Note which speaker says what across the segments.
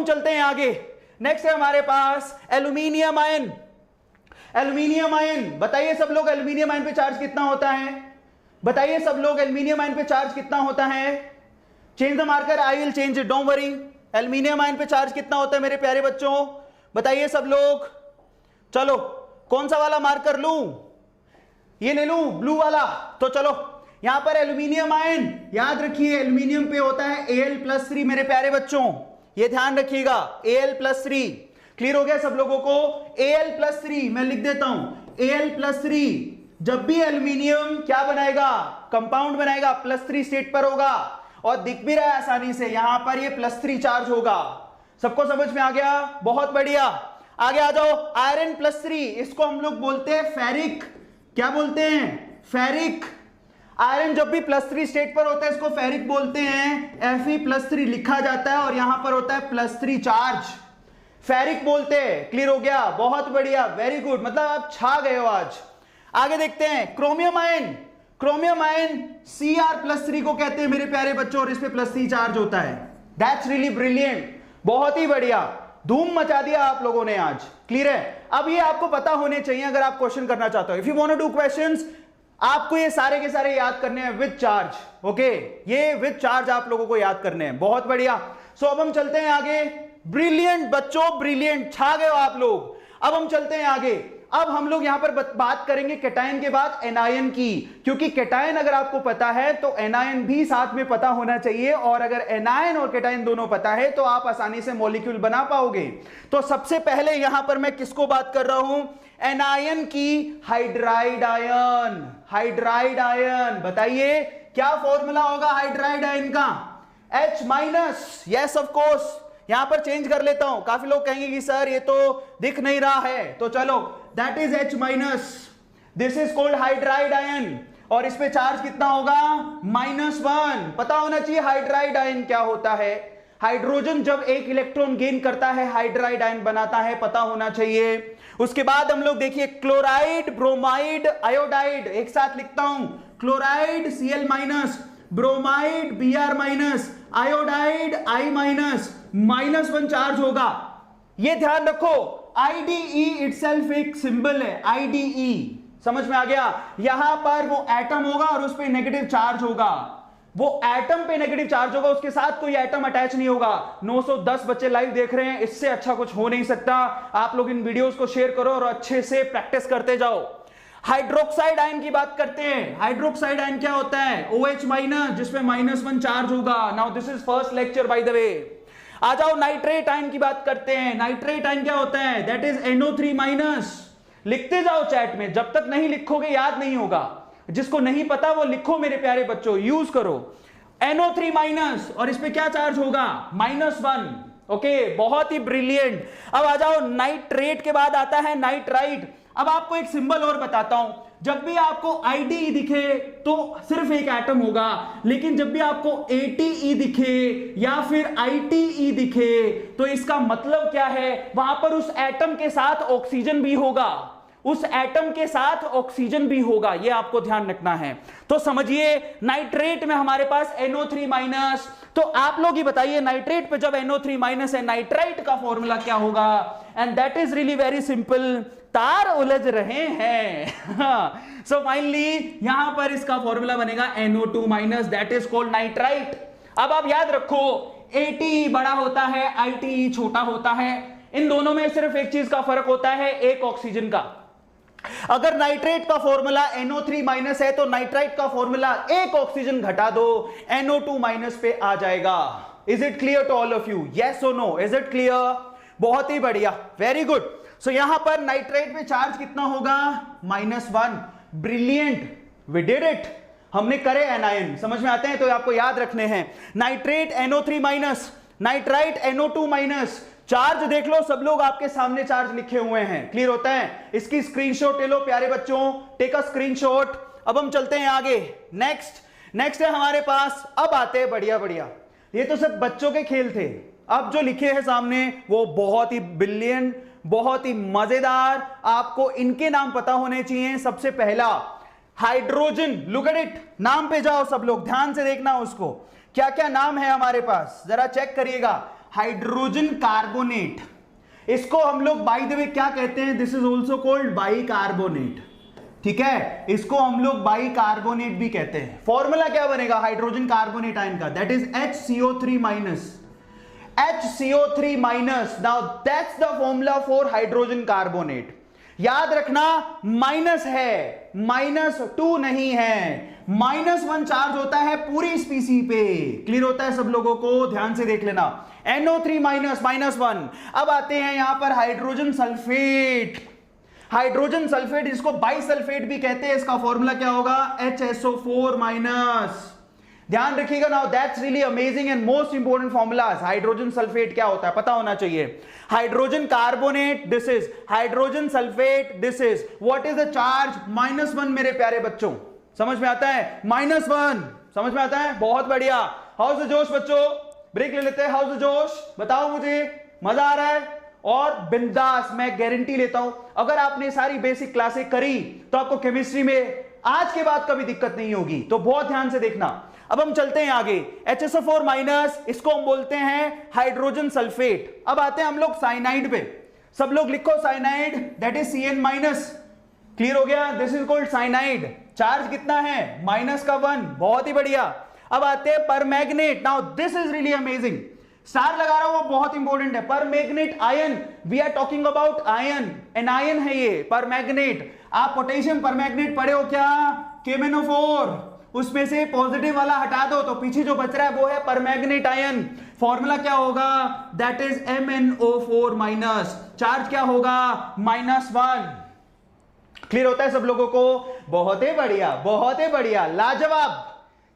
Speaker 1: हम चलते हैं आगे। नेक्स्ट है हमारे पास एल्यूमिनियम आयन। एल्यूमिनियम आयन, बताइए सब लोग एल्यूमिनियम आयन पे चार्ज कितना होता है? बताइए सब लोग एल्यूमिनियम आयन पे चार्ज कितना होता है? Change the marker, I will change it, don't worry. Aluminium ion पे चार्ज कितना होता है मेरे प्यारे बच्चों? बताइए सब लोग। चलो कौन सा वाला मार्कर लूं? ये ले लूं ब्लू वाला? तो चलो यहां पर एल्यूमिनियम आयन, याद रखिए एल्यूमिनियम पे होता है Al+3 मेरे प्यारे बच्चों, ये ध्यान रखिएगा, Al+3। क्लियर हो गया सब लोगों को? Al+3 मैं लिख देता हूं, Al+3 जब भी एल्यूमिनियम क्या बनाएगा, कंपाउंड बनाएगा, +3 स्टेट पर होगा, और दिख भी रहा है आसानी से, यहां पर ये +3 चार्ज होगा। सबको समझ में आ गया? बहुत बढ़िया। आगे आ जाओ, आयरन +3, इसको हम लोग बोलते हैं फेरिक। क्या बोलते हैं? फेरिक। आयरन जब भी +3 स्टेट पर होता है इसको फेरिक बोलते हैं, Fe+3 लिखा जाता है, और यहां पर होता है +3 चार्ज, फेरिक बोलते हैं। क्लियर हो गया? बहुत बढ़िया, वेरी गुड, मतलब आप छा गए हो आज। आगे देखते हैं chromium ion. Chromium ion Cr+3 को कहते हैं मेरे प्यारे बच्चों, और इस पे +3 चार्ज होता है। दैट्स रियली ब्रिलियंट, बहुत ही बढ़िया, धूम मचा दिया आप लोगों ने आज। क्लियर है? अब ये आपको पता होने चाहिए अगर आप क्वेश्चन करना चाहते हो। If you want to do questions, आपको ये सारे के सारे याद करने हैं विद चार्ज। ओके, ये विद चार्ज आप लोगों को याद करने हैं। बहुत बढ़िया। सो अब हम चलते हैं आगे। ब्रिलियंट बच्चों, ब्रिलियंट, छा गए हो आप लोग। अब हम चलते हैं आगे। अब हम लोग यहां पर बात करेंगे कैटायन के बाद एनायन की, क्योंकि कैटायन अगर आपको पता है तो एनायन भी साथ में पता होना चाहिए, और अगर एनायन और कैटायन दोनों पता है तो आप आसानी से मॉलिक्यूल बना पाओगे। तो सबसे पहले यहां पर मैं किसको बात कर रहा हूं? एनायन की। Hydride ion. हाइड्राइड आयन, बताइए क्या फॉर्मूला होगा हाइड्राइड आयन का? H-। यस ऑफ कोर्स, यहां पर चेंज कर लेता हूं, काफी लोग कहेंगे कि सर ये तो दिख नहीं रहा है, तो चलो that is H-। This is called hydride ion, और इस पे चार्ज कितना होगा? -1। पता होना चाहिए हाइड्राइड आयन क्या होता है। हाइड्रोजन जब एक इलेक्ट्रॉन गेन करता है हाइड्राइड आयन बनाता है, पता होना चाहिए। उसके बाद हम लोग देखिए क्लोराइड, ब्रोमाइड, आयोडाइड, एक साथ लिखता हूं, chloride Cl-, bromide Br-, iodide I-, -1 charge होगा। ये ध्यान रखो, IDE इटसेल्फ एक सिंबल है, IDE, समझ में आ गया? यहां पर वो एटम होगा और उस पर नेगेटिव चार्ज होगा, वो एटम पे नेगेटिव चार्ज होगा, उसके साथ कोई एटम अटैच नहीं होगा। 910 बच्चे लाइव देख रहे हैं, इससे अच्छा कुछ हो नहीं सकता। आप लोग इन वीडियोस को शेयर करो और अच्छे से प्रैक्टिस करते जाओ। हाइड्रोक्साइड आयन की बात करते हैं। हाइड्रोक्साइड आयन क्या होता है? OH-, जिसमें -1 चार्ज होगा। Now this is first lecture by the way. आ जाओ नाइट्रेट आयन की बात करते हैं। नाइट्रेट आयन क्या होता है? That is NO3-। लिखते जाओ चैट में, जब तक नहीं लिखोगे याद नहीं होगा। जिसको नहीं पता वो लिखो मेरे प्यारे बच्चों, यूज करो। NO3-, और इस पे क्या चार्ज होगा? -1। ओके, बहुत ही ब्रिलियंट। अब आ जाओ नाइट्रेट के बाद आता है नाइट्राइट। अब आपको एक सिंबल और बताता हूं, जब भी आपको IDE दिखे तो सिर्फ एक एटम होगा, लेकिन जब भी आपको ATE दिखे या फिर ITE दिखे तो इसका मतलब क्या है? वहां पर उस एटम के साथ ऑक्सीजन भी होगा, उस एटम के साथ ऑक्सीजन भी होगा, यह आपको ध्यान रखना है। तो समझिए नाइट्रेट में हमारे पास NO3-। तो आप लोग ही बताइए नाइट्रेट पे जब NO3- है, नाइट्राइट का फॉर्मूला क्या होगा? And that is really very simple, तार उलझ रहे हैं। सो फाइनली यहां पर इसका फॉर्मूला बनेगा NO2-, that is called nitrite. अब आप याद रखो, ATE बड़ा होता है, ITE छोटा होता है। इन दोनों में सिर्फ एक चीज का फर्क होता है, एक ऑक्सीजन का। अगर नाइट्रेट का फॉर्मूला NO3- है तो नाइट्राइट का फॉर्मूला एक ऑक्सीजन घटा दो, NO2- पे आ जाएगा। Is it clear to all of you? Yes और नो? Is it clear? बहुत ही बढ़िया, वेरी गुड। सो यहां पर नाइट्रेट पे चार्ज कितना होगा? -1। Brilliant, we did it. हमने करे एनायन, समझ में आते हैं तो आपको याद रखने हैं। Nitrate NO3-, nitrite NO2-। Charge देख लो, सब लोग आपके सामने चार्ज लिखे हुए हैं। क्लियर होता है? इसकी स्क्रीनशॉट ले लो प्यारे बच्चों, टेक अ स्क्रीनशॉट। अब हम चलते हैं आगे। नेक्स्ट है हमारे पास, अब आते हैं बढ़िया बढ़िया, ये तो सब बच्चों के खेल थे। अब जो लिखे हैं सामने वो बहुत ही ब्रिलियंट, बहुत ही मजेदार, आपको इनके नाम पता होने चाहिए। सबसे पहला हाइड्रोजन, लुक एट इट, नाम पे जाओ सब लोग, ध्यान से देखना उसको, क्या क्या नाम है हमारे पास, जरा चेक करिएगा। हाइड्रोजन कार्बोनेट, इसको हम लोग बाय द वे क्या कहते हैं, this is also called bicarbonate, ठीक है, इसको हम लोग बाइकार्बोनेट भी कहते हैं। फॉर्मूला क्या बनेगा हाइड्रोजन कार्बोनेट आयन का, that is HCO3 minus, HCO3 minus. Now that's the formula for hydrogen carbonate. याद रखना माइनस है, -2 नहीं है, -1 चार्ज होता है पूरी स्पीसी पे। क्लियर होता है सब लोगों को, ध्यान से देख लेना। NO3 minus, -1। अब आते हैं यहां पर हाइड्रोजन सल्फेट, हाइड्रोजन सल्फेट जिसको बाइसल्फेट भी कहते हैं, इसका फॉर्मूला क्या होगा, HSO4 माइनस। ध्यान रखिएगा। Now that's really amazing and most important formulas. Hydrogen sulphate क्या होता है पता होना चाहिए। Hydrogen carbonate this is, hydrogen sulphate this is, what is the charge, -1 मेरे प्यारे बच्चों, समझ में आता है, -1 समझ में आता है, बहुत बढ़िया। हाउस द जोश बच्चों, ब्रेक ले लेते हैं, हाउस द जोश, बताओ मुझे मजा आ रहा है, और बिंदास मैं गारंटी लेता हूं अगर आपने सारी बेसिक क्लासें करी तो आपको केमिस्ट्री में आज के बाद कभी दिक्कत नहीं होगी। तो बहुत ध्यान से देखना। अब हम चलते हैं आगे, HSO4 माइनस, इसको हम बोलते हैं हाइड्रोजन सल्फेट। अब आते हैं हम लोग साइनाइड पे, सब लोग लिखो cyanide, that is Cn minus. Clear हो गया, this is called cyanide. Charge कितना है, -1, बहुत ही बढ़िया। अब आते हैं permanganate. Now this is really amazing, star लगा रहा हूं, वो बहुत इंपॉर्टेंट है। Permanganate ion, we are talking about ion, anion है ये परमैग्नेट। आप पोटेशियम परमैग्नेट पढ़े हो क्या, KMnO4, उसमें से पॉजिटिव वाला हटा दो तो पीछे जो बच रहा है वो है परमैग्नेट आयन। फॉर्मूला क्या होगा, that is MnO4 minus. Charge क्या होगा, -1। क्लियर होता है सब लोगों को, बहुत ही बढ़िया, बहुत ही बढ़िया, लाजवाब,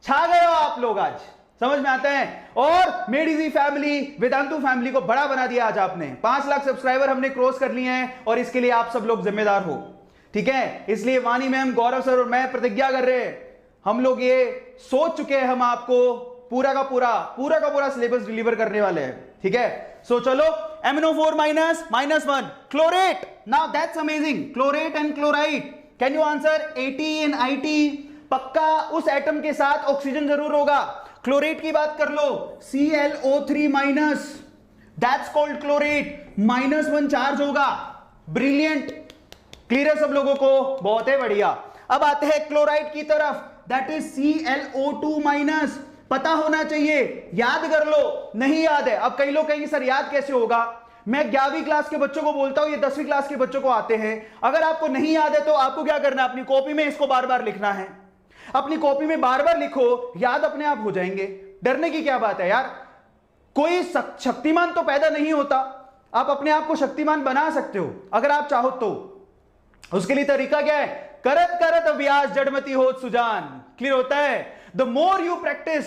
Speaker 1: छा गए हो आप लोग आज, समझ में आता है। और मेडिजी फैमिली, वेदांतु फैमिली को बड़ा बना दिया आज आपने। 5 लाख सब्सक्राइबर हमने क्रॉस कर लिए हैं और इसके लिए आप सब लोग जिम्मेदार हो, ठीक है। इसलिए वानी मैम, गौरव सर और मैं प्रतिज्ञा कर रहे हैं, हम लोग ये सोच चुके हैं, हम आपको पूरा का पूरा सिलेबस डिलीवर करने वाले हैं, ठीक है। सो चलो, MnO4 minus, -1, chlorate. Now that's amazing, chlorate and chloride, can you answer AT and IT? पक्का उस एटम के साथ ऑक्सीजन जरूर होगा। क्लोरेट की बात कर लो, ClO3 minus, that's called chlorate, -1 charge होगा, ब्रिलियंट। क्लियर है सब लोगों को, बहुत है बढ़िया। अब आते हैं क्लोराइड की तरफ, दैट इज ClO2 माइनस। पता होना चाहिए, याद कर लो, नहीं याद है। अब कई लोग कहेंगे सर याद कैसे होगा, मैं 11वीं क्लास के बच्चों को बोलता हूं, ये 10वीं क्लास के बच्चों को आते हैं। अगर आपको नहीं याद है तो आपको क्या करना है, अपनी कॉपी में इसको बार बार लिखना है, अपनी कॉपी में बार बार लिखो, याद अपने आप हो जाएंगे। डरने की क्या बात है यार, कोई शक्तिमान तो पैदा नहीं होता, आप अपने आप को शक्तिमान बना सकते हो अगर आप चाहो तो। उसके लिए तरीका क्या है, करत करत अभ्यास जड़मती होत सुजान। क्लियर होता है, द मोर यू प्रैक्टिस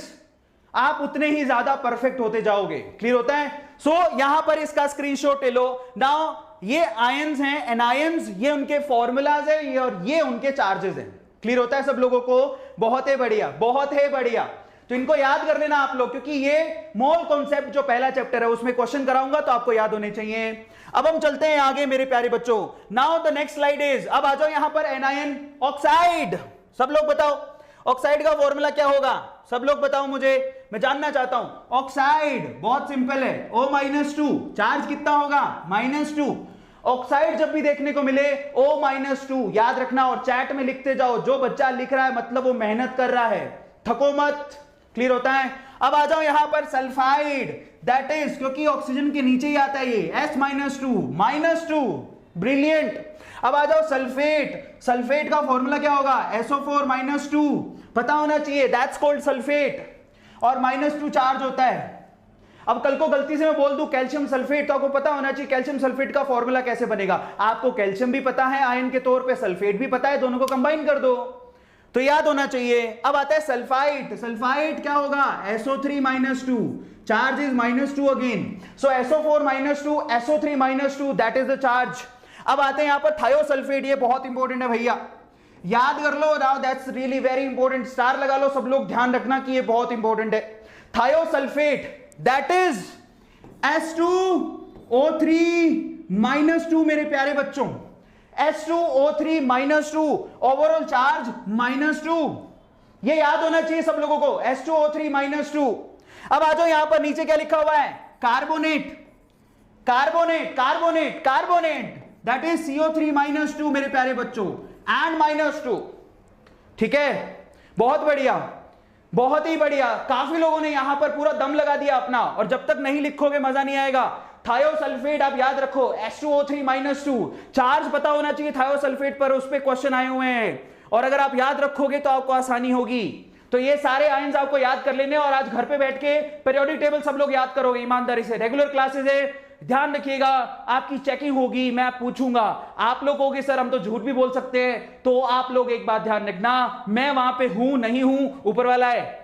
Speaker 1: आप उतने ही ज्यादा परफेक्ट होते जाओगे। क्लियर होता है। सो यहां पर इसका स्क्रीनशॉट ले लो। नाउ ये आयंस हैं, एनायंस, ये उनके फॉर्मूलाज है, ये और ये उनके चार्जेस हैं। क्लियर होता है सब लोगों को, बहुत ही बढ़िया, बहुत ही बढ़िया। तो इनको याद कर लेना आप लोग, क्योंकि ये मोल कॉन्सेप्ट जो पहला चैप्टर है उसमें क्वेश्चन कराऊंगा तो आपको याद होने चाहिए। अब हम चलते हैं आगे मेरे प्यारे बच्चों। Now the next slide is, अब आ जाओ यहां पर एनायन ऑक्साइड। सब लोग बताओ ऑक्साइड का फॉर्मूला क्या होगा, सब लोग बताओ मुझे, मैं जानना चाहता हूं। ऑक्साइड बहुत सिंपल है, O-2, चार्ज कितना होगा, -2। ऑक्साइड जब भी देखने को मिले O-2 याद रखना और चैट में लिखते जाओ। जो बच्चा लिख रहा है मतलब वो मेहनत कर रहा है, थको मत। क्लियर होता है। अब आ जाओ यहां पर सल्फाइड, दैट इज, क्योंकि ऑक्सीजन के नीचे ही आता है ये, S-2, ब्रिलियंट। अब आ जाओ सल्फेट, सल्फेट का फॉर्मूला क्या होगा, SO4 -2, पता होना चाहिए, दैट्स कॉल्ड सल्फेट, और -2 चार्ज होता है। अब कल को गलती से मैं बोल दूं कैल्शियम सल्फेट, तो आपको पता होना चाहिए कैल्शियम सल्फेट का फॉर्मूला कैसे बनेगा। आपको कैल्शियम भी पता है आयन के तौर पे, सल्फेट भी पता है, दोनों को कंबाइन कर दो तो याद होना चाहिए। अब आता है सल्फाइड, सल्फाइड क्या होगा, SO3 -2, charge is -2 again, so SO4 -2, SO3 -2, that is the charge. अब आते हैं यहां पर थायोसल्फेट, ये बहुत इंपॉर्टेंट है भैया, याद कर लो। Now that's really very important, star लगा लो सब लोग, ध्यान रखना कि ये बहुत इंपॉर्टेंट है। थायोसल्फेट दैट इज H2O3 -2 मेरे प्यारे बच्चों, H2O3 -2, ओवरऑल चार्ज -2, ये याद होना चाहिए सब लोगों को, H2O3 -2। अब आ जाओ यहां पर नीचे क्या लिखा हुआ है, carbonate, carbonate, carbonate, carbonate, that is CO3 -2 मेरे प्यारे बच्चों, एंड -2। ठीक है, बहुत बढ़िया, बहुत ही बढ़िया। काफी लोगों ने यहां पर पूरा दम लगा दिया अपना, और जब तक नहीं लिखोगे मजा नहीं आएगा। थायोसल्फेट आप याद रखो, H2O3 -2, चार्ज पता होना चाहिए थायोसल्फेट पर, उस पर क्वेश्चन आए हुए हैं, और अगर आप याद रखोगे तो आपको आसानी होगी। तो ये सारे आयंस आपको याद कर लेने, और आज घर पे बैठ के पीरियोडिक टेबल सब लोग याद करोगे ईमानदारी से। रेगुलर क्लासेस है, ध्यान रखिएगा, आपकी चेकिंग होगी, मैं पूछूंगा, आप लोग कहोगे सर हम तो झूठ भी बोल सकते हैं, तो आप लोग एक बात ध्यान रखना, मैं वहां पे हूं नहीं हूं ऊपर वाला है।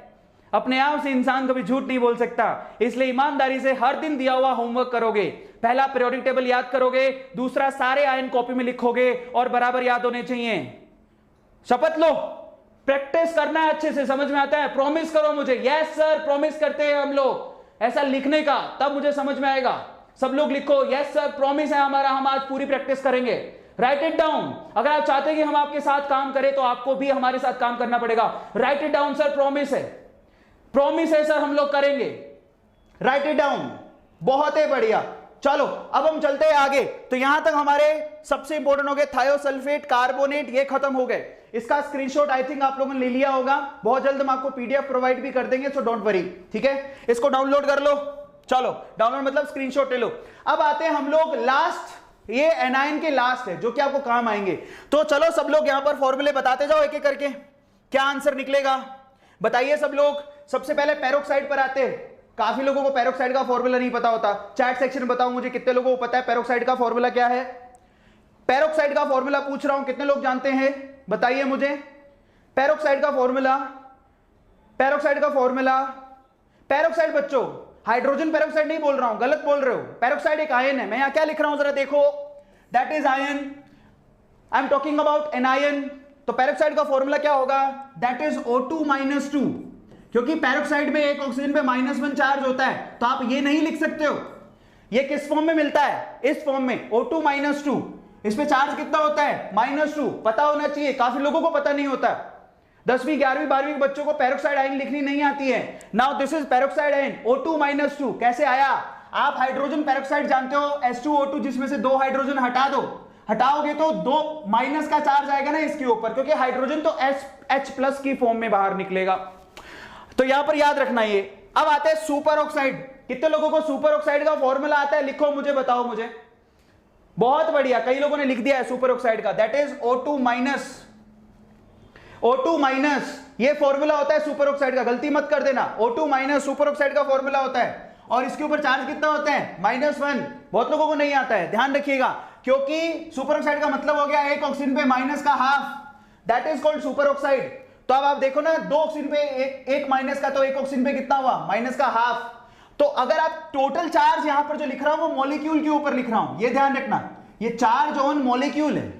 Speaker 1: अपने आप से इंसान कभी झूठ नहीं बोल सकता, इसलिए ईमानदारी से हर दिन दिया हुआ होमवर्क करोगे। पहला पीरियोडिक टेबल याद करोगे, दूसरा सारे आयन कॉपी में लिखोगे, और बराबर याद होने चाहिए। शपथ लो, प्रैक्टिस करना है अच्छे से, समझ में आता है? प्रॉमिस करो मुझे। यस सर, प्रॉमिस करते हैं हम लोग ऐसा लिखने का, तब मुझे समझ में आएगा। सब लोग लिखो, यस सर प्रॉमिस है हमारा, हम आज पूरी प्रैक्टिस करेंगे। Right it down. अगर आप चाहते हैं कि हम आपके साथ काम करें तो आपको भी हमारे साथ काम करना पड़ेगा। Right it down sir, promise है, प्रॉमिस है सर, हम लोग करेंगे। राइट इट डाउन, बहुत ही बढ़िया। चलो अब हम चलते हैं आगे। तो यहां तक हमारे सबसे इंपॉर्टेंट हो गए थायोसल्फेट, कार्बोनेट, ये खत्म हो गए। इसका स्क्रीनशॉट आई थिंक आप लोगों ने ले लिया होगा, बहुत जल्द हम आपको पीडीएफ प्रोवाइड भी कर देंगे, सो डोंट वरी। ठीक है, इसको डाउनलोड कर लो। चलो डाउनलोड मतलब स्क्रीनशॉट ले लो। अब आते हैं हम लोग लास्ट, ये एनायन के लास्ट है जो कि आपको काम आएंगे। तो चलो सब लोग यहां पर फॉर्मूले बताते जाओ एक एक करके, क्या आंसर निकलेगा बताइए सब लोग। सबसे पहले पेरोक्साइड पर आते हैं। काफी लोगों को पेरोक्साइड का फॉर्मूला नहीं पता होता, चैट सेक्शन में बताओ मुझे कितने लोगों को पता है पेरोक्साइड का फॉर्मूला क्या है। पेरोक्साइड का फॉर्मूला पूछ रहा हूं, कितने लोग जानते हैं बताइए मुझे। पेरोक्साइड का फॉर्मूला, पेरोक्साइड का फॉर्मूला, पेरोक्साइड बच्चों हाइड्रोजन पेरोक्साइड नहीं बोल रहा हूं, गलत बोल रहे हो। पेरोक्साइड एक आयन है, मैं यहां क्या लिख रहा हूं जरा देखो, that is ion, I am talking about an ion. तो पेरोक्साइड का फॉर्मूला क्या होगा, दैट इज O2 -2, क्योंकि पेरोक्साइड में एक ऑक्सीजन पे -1 चार्ज होता है, तो आप ये नहीं लिख सकते हो। ये किस फॉर्म में मिलता है, इस फॉर्म में O2 -2। इस पे चार्ज कितना होता है -2, पता होना चाहिए, काफी लोगों को पता नहीं होता। 10वीं 11वीं 12वीं के बच्चों को पेरोक्साइड आयन लिखनी नहीं आती है। Now this is peroxide ion O2 -2। कैसे आया, आप हाइड्रोजन पेरोक्साइड जानते हो, H2O2 जिसमें से 2 हाइड्रोजन हटा दो, हटाओगे तो 2 माइनस का चार्ज आएगा ना इसके ऊपर, क्योंकि हाइड्रोजन तो H+ की फॉर्म में बाहर निकलेगा। तो यहां पर याद रखना ये। अब आते हैं सुपर ऑक्साइड। कितने लोगों को सुपर ऑक्साइड का फॉर्मूला आता है, लिखो मुझे, बताओ मुझे। बहुत बढ़िया, कई लोगों ने लिख दिया है सुपर ऑक्साइड का, दैट इज O2 माइनस। ये फॉर्मूला होता है सुपर ऑक्साइड का, गलती मत कर देना। O2 माइनस सुपर ऑक्साइड का फॉर्मूला होता है, और इसके ऊपर चार्ज कितना होता है -1। बहुत लोगों को नहीं आता है, ध्यान रखिएगा, क्योंकि सुपर ऑक्साइड का मतलब हो गया एक ऑक्सीजन पे माइनस का half, that is called super oxide. तो अब आप देखो ना, 2 ऑक्सीजन पे एक माइनस का, तो एक ऑक्सीजन पे कितना हुआ माइनस का हाफ। तो अगर आप टोटल चार्ज यहां पर जो लिख रहा हूं वो मॉलिक्यूल के ऊपर लिख रहा हूं, ये ध्यान रखना, ये चार्ज ऑन मॉलिक्यूल है,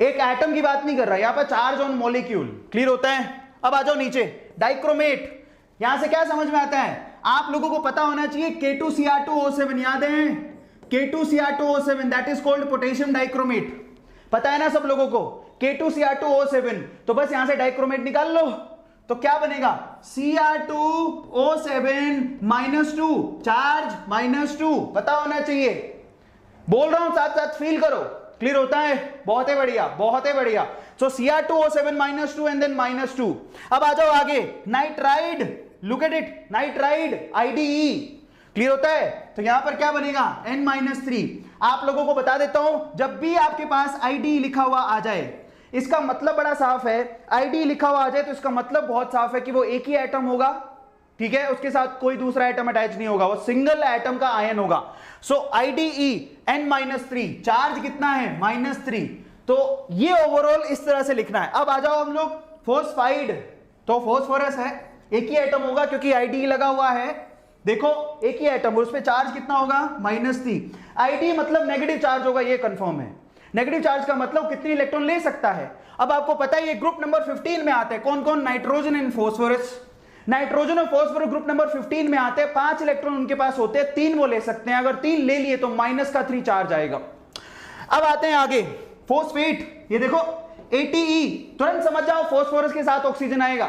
Speaker 1: एक एटम की बात नहीं कर रहा, यहां पर चार्ज ऑन मॉलिक्यूल। क्लियर होता है। अब आ जाओ नीचे, डाइक्रोमेट। यहां से क्या समझ में आता है, आप लोगों को पता होना चाहिए K2Cr2O7, याद है K2Cr2O7, that is called potassium dichromate. पता है ना सब लोगों को K2Cr2O7। तो बस यहां से डाइक्रोमेट निकाल लो, तो क्या बनेगा Cr2O7 -2, चार्ज -2, पता होना चाहिए। बोल रहा हूं साथ साथ फील करो, क्लियर होता है। बहुत ही बढ़िया, बहुत ही बढ़िया। सो Cr2O7 -2 एंड देन -2। अब आ जाओ आगे, nitride, look at it, nitride IDE, clear होता है। तो यहां पर क्या बनेगा N-3। आप लोगों को बता देता हूं, जब भी आपके पास IDE लिखा हुआ आ जाए, इसका मतलब बड़ा साफ है। IDE लिखा हुआ आ जाए तो इसका मतलब बहुत साफ है कि वो एक ही एटम होगा, ठीक है, उसके साथ कोई दूसरा एटम अटैच नहीं होगा, वो सिंगल एटम का आयन होगा। सो IDE N-3, चार्ज कितना है -3। तो ये ओवरऑल इस तरह से लिखना है। अब आ जाओ हम लोग फोस्फाइड, तो फोस्फोरस है, एक ही एटम होगा क्योंकि IDE लगा हुआ है। देखो एक ही एटम, उस पे चार्ज कितना होगा -3। IDE मतलब नेगेटिव चार्ज होगा, ये कंफर्म है। नेगेटिव चार्ज का मतलब कितने इलेक्ट्रॉन ले सकता है। अब आपको पता है ये ग्रुप नंबर 15 में आते हैं, कौन कौन, नाइट्रोजन एंड फोस्फोरस। नाइट्रोजन और फोस्फोरस ग्रुप नंबर 15 में आते हैं, 5 इलेक्ट्रॉन उनके पास होते हैं, 3 वो ले सकते हैं, अगर 3 ले लिए तो -3 चार्ज आएगा। अब आते हैं आगे, फोस्फेट, ये देखो ATE, तुरंत समझ जाओ फोस्फोरस के साथ ऑक्सीजन आएगा,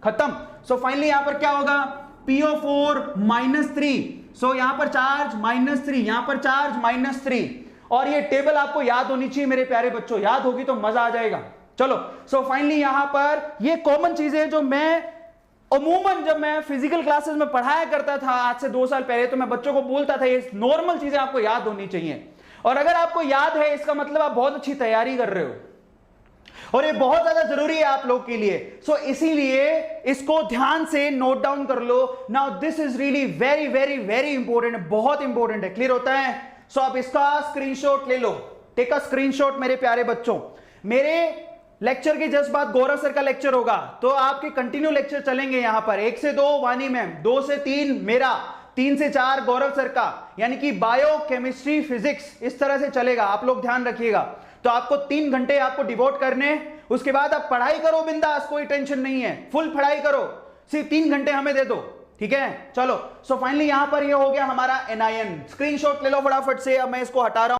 Speaker 1: खत्म। सो फाइनली यहां पर क्या होगा PO4 -3, सो यहां पर चार्ज -3, यहां पर चार्ज -3, और ये टेबल आपको याद होनी चाहिए मेरे प्यारे बच्चों, याद होगी तो मजा आ जाएगा। चलो सो फाइनली यहां पर ये कॉमन चीजें जो मैं अमूमन जब मैं फिजिकल क्लासेस में पढ़ाया करता था आज से 2 साल पहले, तो मैं बच्चों को बोलता था ये नॉर्मल चीजें आपको याद होनी चाहिए, और अगर आपको याद है इसका मतलब आप बहुत अच्छी तैयारी कर रहे हो, और ये बहुत ज्यादा जरूरी है आप लोग के लिए। सो इसीलिए इसको ध्यान से नोट डाउन कर लो। Now this is really very very very important, बहुत इंपॉर्टेंट है। क्लियर होता है? सो आप इसका स्क्रीनशॉट ले लो, टेक अ स्क्रीनशॉट मेरे प्यारे बच्चों। मेरे लेक्चर के जस्ट बाद गौरव सर का लेक्चर होगा, तो आपके कंटिन्यू लेक्चर चलेंगे यहां पर 1 से 2 वानी मैम, 2 से 3 मेरा, 3 से 4 गौरव सर का, यानी कि बायो, केमिस्ट्री, फिजिक्स, इस तरह से चलेगा। आप लोग ध्यान रखिएगा। तो आपको 3 घंटे आपको डिवोट करने, उसके बाद आप पढ़ाई करो बिंदास, कोई टेंशन नहीं है, फुल पढ़ाई करो, सिर्फ 3 घंटे हमें दे दो, ठीक है? चलो सो फाइनली यहां पर ये हो गया हमारा एनायन। स्क्रीनशॉट ले लो फटाफट से, अब मैं इसको हटा रहा हूं।